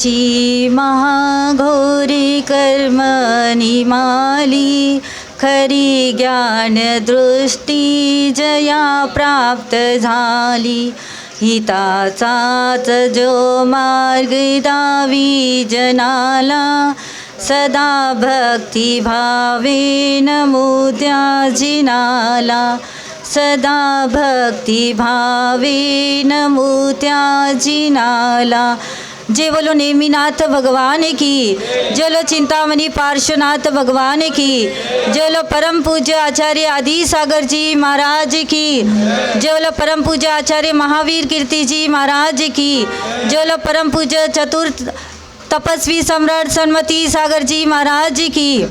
ची महाघोरी कर्म निमाली, खरी ज्ञान दृष्टी जया प्राप्त झाली. हिताचाच जो मार्ग दावी जनाला, सदा भक्ती भावेन मोत्या जिनाला. सदा भक्ती भावेन मोत्या जिनाला. जय बोलो नेमीनाथ भगवान की, जय लो चिंतामणि पार्श्वनाथ भगवान की, जय लो परम पूज्य आचार्य आदि सागर जी महाराज की, जय लो परम पूज्य आचार्य महावीर कीर्ति जी महाराज की, जय लो परम पूज्य चतुर्थ तपस्वी सम्राट सन्मति सागर जी महाराज की.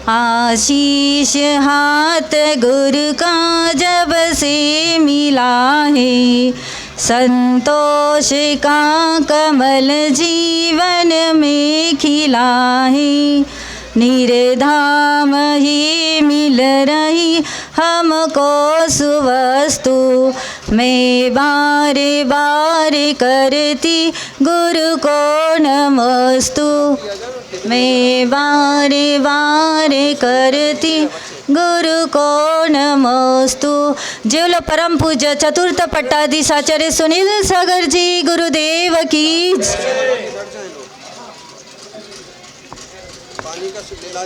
आशीष हाथ गुरु का जब से मिला है, संतोष का कमल जीवन में खिला है. निर्धाम ही मिल रही हमको सुवस्तु, मैं बारे बारे करती गुरु को नमस्तु. मैं बारे बारे करती गुरु को नमस्तु. जेवलो परम पूज्य चतुर्थ पट्टाधीशाचार्य सुनील सागर जी गुरुदेव की.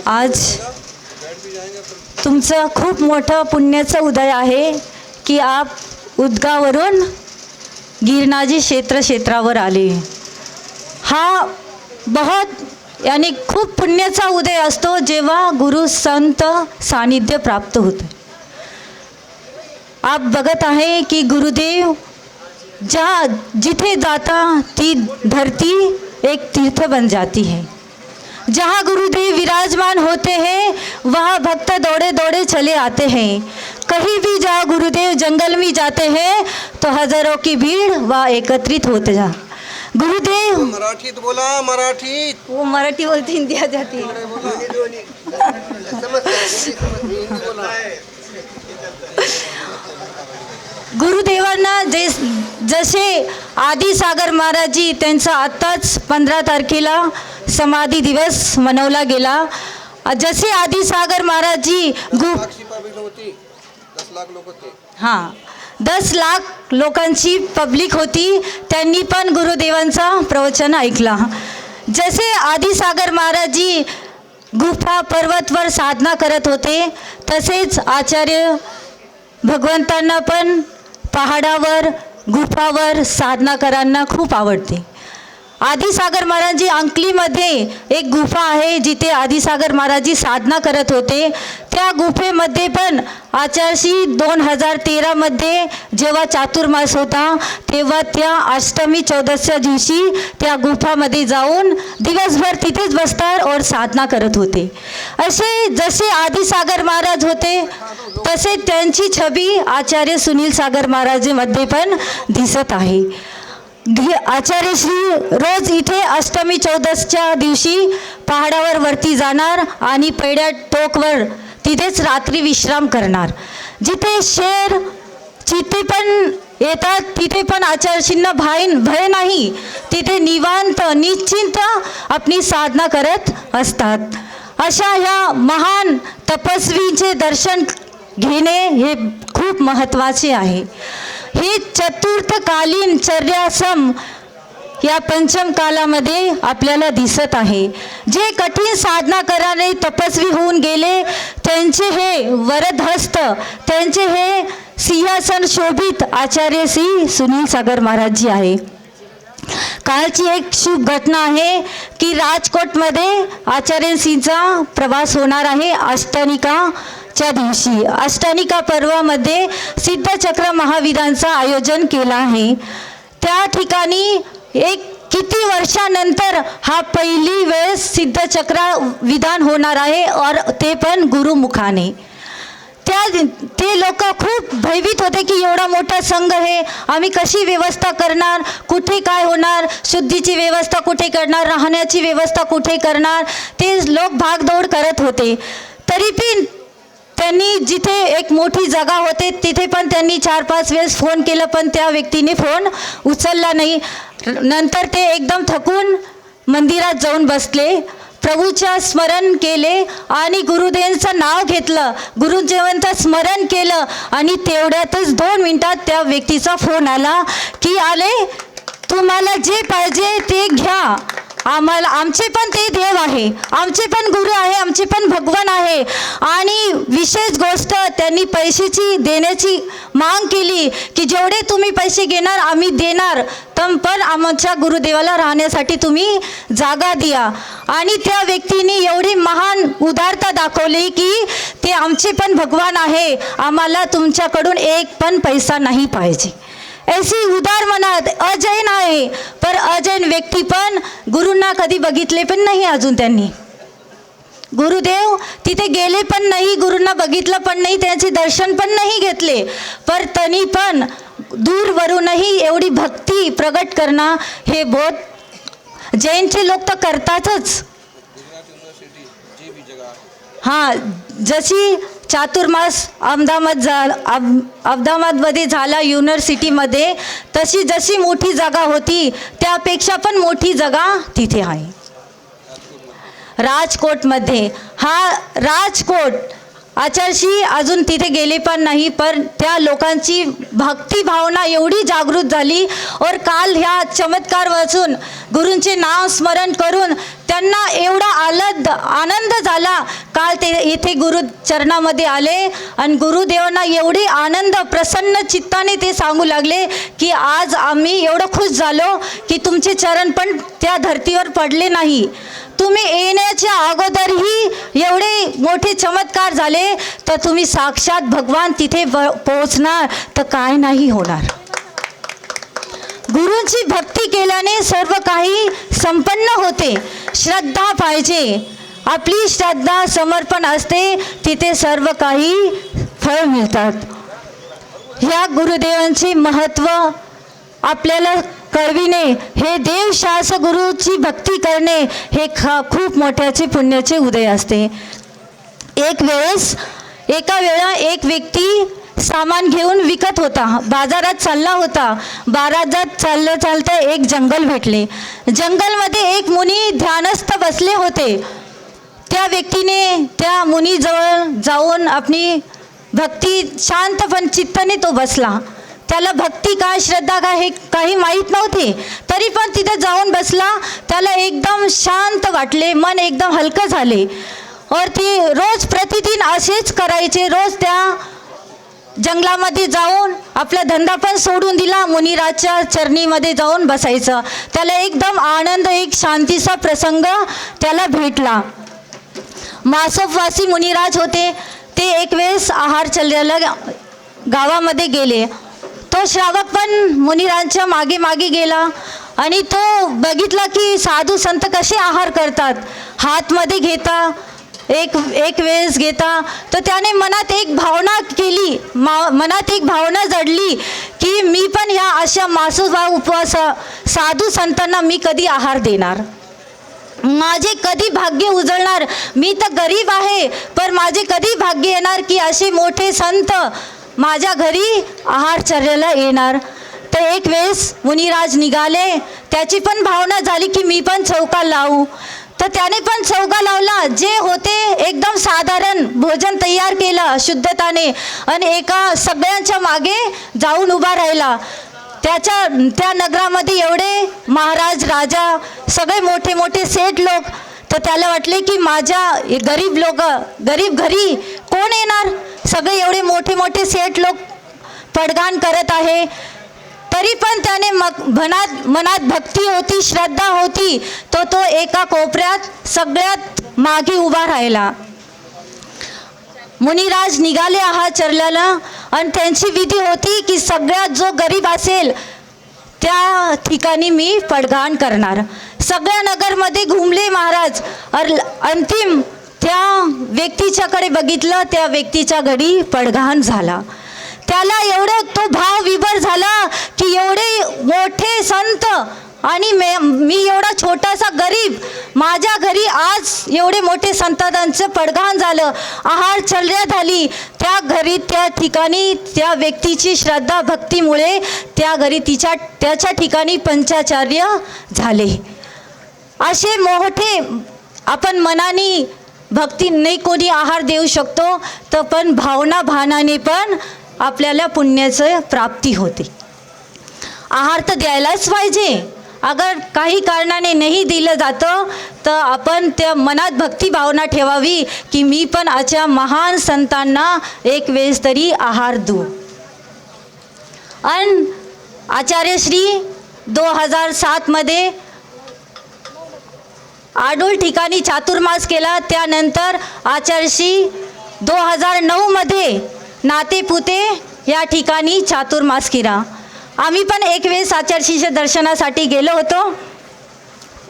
आज तुमचं खूप मोठं पुण्याचं उदय आहे की आप उदगावरून गिरनाजी क्षेत्रावर आले. हा बहुत यानी खूप पुण्याचा उदय असतो जेव्हा गुरु संत सानिध्य प्राप्त होते. आप बघत आहे की गुरुदेव जिथे जाता ती धरती एक तीर्थ बन जाती है. जहाँ गुरुदेव विराजमान होते हैं वहाँ भक्त दौड़े दौड़े चले आते हैं. कहीं भी जहाँ गुरुदेव जंगल में जाते हैं तो हजारों की भीड़ वहाँ एकत्रित होते जा. गुरुदेव मराठी बोला, मराठी. वो मराठी बोलते हिंदी आ जाती है. गुरुदेवांना जसे आदि सागर महाराजी त्यांचा आत्ताच 15 तारखेला समाधी दिवस मनवला गेला. जसे आदि सागर महाराजी 10 लाख लोकांची पब्लिक होती. त्यांनी पण गुरुदेवांचा प्रवचन ऐकला. जसे आदि सागर महाराजी गुफा पर्वतवर साधना करत होते तसेच आचार्य भगवंतांना पण पहाडावर गुफावर साधना करायला खूप आवडते. आदि सागर महाराजी अंकलीमध्ये एक गुफा आहे जिथे आदि सागर महाराजी साधना करत होते. त्या गुफेमध्ये पण आचार्यशी 2013 मध्ये जेव्हा चातुर्मास होता तेव्हा त्या अष्टमी 14च्या दिवशी त्या गुफामध्ये जाऊन दिवसभर तिथेच बसतात और साधना करत होते. असे जसे आदि सागर महाराज होते तसे त्यांची छबी आचार्य सुनील सागर महाराजमध्ये पण दिसत आहे. आचार्य श्री रोज इथे अष्टमी 14च्या दिवशी पहाडावर वरती जाणार आणि पैड्या टोकवर तिथेच रात्री विश्राम करणार. जिथे शेर चित्ते पण येतात तिथे पण आचार्यशींना भय नाही. तिथे निवांत निश्चिंत आपली साधना करत असतात. अशा ह्या महान तपस्वीचे दर्शन घेणे हे खूप महत्त्वाचे आहे. हे चतुर्थकालीन चर्यासम या पंचम कालामध्ये आपल्याला दिसत आहे. जे कठीण साधना कराने तपस्वी होऊन गेले त्यांचे हे वरदहस्त, त्यांचे हे सिंहासन शोभित आचार्य श्री सुनील सागर महाराज जी आहे. कालची एक शुभ घटना आहे की राजकोटमध्ये आचार्यश्रींचा प्रवास होणार आहे. अष्टनिकाच्या दिवशी अष्टनिका पर्वामध्ये सिद्धचक्र महाविदांचं आयोजन केलं आहे. त्या ठिकाणी एक किती वर्षानंतर हा पहिली वेळेस सिद्धचक्र विधान होणार आहे और ते पण गुरुमुखाने. ते लोक खूप भयभीत होते की एवढा मोठा संघ आहे, आम्ही कशी व्यवस्था करणार, कुठे काय होणार, शुद्धीची व्यवस्था कुठे करणार, राहण्याची व्यवस्था कुठे करणार, ते लोक भागदौड करत होते. तरी पण त्यांनी जिथे एक मोठी जागा होते तिथे पण त्यांनी 4-5 वेळेस फोन केला, पण त्या व्यक्तीने फोन उचलला नाही. नंतर ते एकदम थकून मंदिरात जाऊन बसले, प्रभूच्या स्मरण केले आणि गुरुदेवांचं नाव घेतलं, गुरुदेवांचं स्मरण केलं आणि तेवढ्यातच 2 मिनिटात त्या व्यक्तीचा फोन आला की आले, तुम्हाला जे पाहिजे ते घ्या, आम्हाला आमचे पण ते देव आहे, आमचे पण गुरु आहे, आमचे पण भगवान आहे. आणि विशेष गोष्ट त्यांनी पैशाची देण्याची माग केली की जेवढे तुम्ही पैसे घेणार आम्ही देणार, पण आमच्या गुरुदेवाला राहण्यासाठी तुम्ही जागा द्या. आणि त्या व्यक्तीने एवढी महान उदारता दाखवली की ते आमचे पण भगवान आहे, आम्हाला तुमच्याकडून एक पण पैसा नाही पाहिजे. ऐसी उदार मनात अजैन आहे. पर अजैन व्यक्ती पण गुरूंना कधी बघितले पण नाही. अजून त्यांनी गुरुदेव तिथे गेले पण नाही, गुरूंना बघितलं पण नाही, त्यांचे दर्शन पण नाही घेतले. पर तरी पण दूरवरूनही एवढी भक्ती प्रगट करणं हे बहुत जैनचे लोक तर करतातच. हां, जशी चातुर्मास अहमदाबादमध्ये झाला युनिव्हर्सिटीमध्ये, तशी जशी मोठी जागा होती त्यापेक्षा पण मोठी जागा तिथे आहे राजकोटमध्ये. हा राजकोट आचार्यशी अजून तिथे गेले पण नाही, पण त्या लोकांची भक्ती भावना एवढी जागृत झाली. और काल ह्या चमत्कार वाचून गुरूंचे नाव स्मरण करून त्यांना एवढा आनंद झाला. काल ते इथे गुरु चरणामध्ये आले आणि गुरुदेवांना एवढी आनंद प्रसन्न चित्ताने ते सांगू लागले की आज आम्ही एवढं खुश झालो की तुमचे चरण पण त्या धर्तीवर पडले नाही. तुम्ही येण्याच्या अगोदरही एवढे मोठे चमत्कार झाले, तर तुम्ही साक्षात भगवान तिथे पोहोचणार तर काय नाही होणार. गुरूंची भक्ती केल्याने सर्व काही संपन्न होते. श्रद्धा पाहिजे, आपली श्रद्धा समर्पण असते, तिथे सर्व काही फळ मिळतात. ह्या गुरुदेवांचे महत्त्व आपल्याला कळविणे, हे देवशास गुरुची भक्ती करणे हे खूप मोठ्याचे पुण्याचे उदय असते. एका वेळा एक व्यक्ती सामान घेऊन विकत होता, बाजारात चालला होता. बाजारात चालता एक जंगल भेटले. जंगलमध्ये एक मुनी ध्यानस्थ बसले होते. त्या व्यक्तीने त्या मुनीजवळ जाऊन आपली भक्ती शांतपणे चित्ताने तो बसला. त्याला भक्ती काय श्रद्धा काय हे काही माहीत नव्हते, तरी पण तिथे जाऊन बसला. त्याला एकदम शांत वाटले, मन एकदम हलकं झाले. और ते रोज प्रतिदिन असेच करायचे. रोज त्या जंगलामध्ये जाऊन आपला धंदा पण सोडून दिला, मुनिराजच्या चरणीमध्ये जाऊन बसायचं. त्याला एकदम आनंद, एक शांतीचा प्रसंग त्याला भेटला. मासोपवासी मुनिराज होते. ते एक वेळेस आहार चाललेल्या गावामध्ये गेले. तो श्रावक पण मुनिराजांच्या मागे मागे गेला आणि तो बघितला की साधू संत कसे आहार करतात, हातमध्ये घेता, एक वेळेस घेता. तर त्याने मनात एक भावना केली, मनात एक भावना जडली की मी पण ह्या अशा मासोबा उपवास साधू संतांना मी कधी आहार देणार, माझे कधी भाग्य उजळणार. मी तर गरीब आहे, पण माझे कधी भाग्य येणार की असे मोठे संत माझ्या घरी आहारचर्याला येणार. तर एक वेळेस मुनिराज निघाले. त्याची पण भावना झाली की मी पण चौका लावू. तर त्याने पण चौका लावला. जे होते एकदम साधारण भोजन तयार केलं शुद्धताने आणि एका सगळ्यांच्या मागे जाऊन उभा राहिला. त्या नगरामध्ये एवढे महाराज, राजा, सगळे मोठे मोठे सेठ लोक. तर त्याला वाटले की माझ्या गरीब घरी कोण येणार. सगळे एवढे मोठे मोठे सेठ लोक पडघाण करत आहे. तरी पण त्याने मनात भक्ती होती, श्रद्धा होती. तो एका कोपऱ्यात सगळ्यात मागे उभा राहिला. मुनिराज निघाले आहारचर्याला आणि त्यांची विधी होती की सगळ्यात जो गरीब असेल त्या ठिकाणी मी पडघाण करणार. सगळ्या नगरमध्ये घुमले महाराज. अंतिम त्या व्यक्तीच्याकडे बघितलं, त्या व्यक्तीच्या घरी पडघाण झाला. त्याला एवढं तो भाव विभोर झाला की एवढे मोठे संत आणि मी एवढा छोटासा गरीब, माझ्या घरी आज एवढे मोठे संतांचं पडघाण झालं, आहारचर्या झाली, त्या घरी त्या ठिकाणी त्या व्यक्तीची श्रद्धा भक्तीमुळे त्या घरी त्याच्या ठिकाणी पंचाचार्य झाले. असे मोठे आपण मनाने भक्ती नाही कोणी आहार देऊ शकतो, तर पण भावनाने पण आपल्याला पुण्याचं प्राप्ती होते. आहार तर द्यायलाच पाहिजे. अगर काही कारणाने नाही दिलं जातं तर आपण त्या मनात भक्ती भावना ठेवावी की मी पण अशा महान संतांना एक वेळेस तरी आहार देऊ. आणि आचार्यश्री 2007 आडूळ ठिकाणी चातुर्मास केला. त्यानंतर आचार्यश्री 2009 नातेपुते या ठिकाणी चातुर्मास केला. आम्ही पण एक वेळेस आचार्यश्रीच्या दर्शनासाठी गेलो होतो.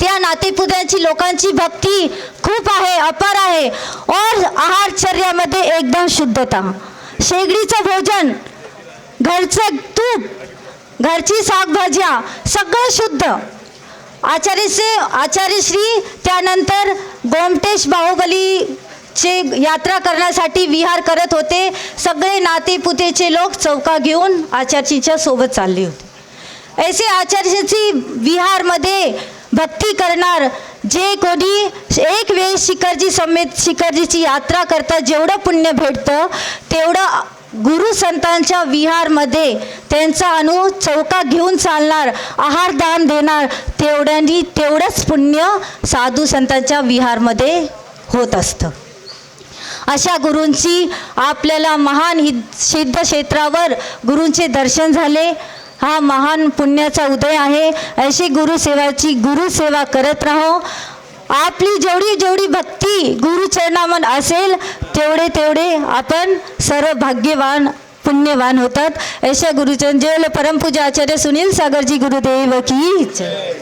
त्या नातेपुत्यांची लोकांची भक्ती खूप आहे, अपार आहे. और आहारचर्यामध्ये एकदम शुद्धता, शेगडीचं भोजन, घरचं तूप, घरची शाकभाज्या, सगळं शुद्ध. आचार्यश्री त्यानंतर गोमटेश बाहुबलीचे यात्रा करण्यासाठी विहार करत होते. सगळे नातेपुतेचे लोक चौका घेऊन आचार्यश्रीच्या सोबत चालले होते. ऐसे आचार्यश्री विहारमध्ये भक्ती करणार जे कोणी एक वेळ शिखरजीची यात्रा करतात, जेवढं पुण्य भेटतं तेवढं गुरु संतांच्या विहारमध्ये त्यांचा चौका घेऊन चालणार, आहारदान देणार, तेवढंच पुण्य साधू संतांच्या विहारमध्ये होत असतं. अशा गुरूंची आपल्याला महान सिद्ध क्षेत्रावर गुरूंचे दर्शन झाले. हा महान पुण्याचा उदय आहे. अशी गुरुसेवा करत राहो. आपली जेवढी भक्ती गुरुचरणामध्ये असेल तेवढे आपण सर्व भाग्यवान पुण्यवान होतात. ऐशा गुरुचरण जय परमपूज्य आचार्य सुनील सागरजी गुरुदेव की जय.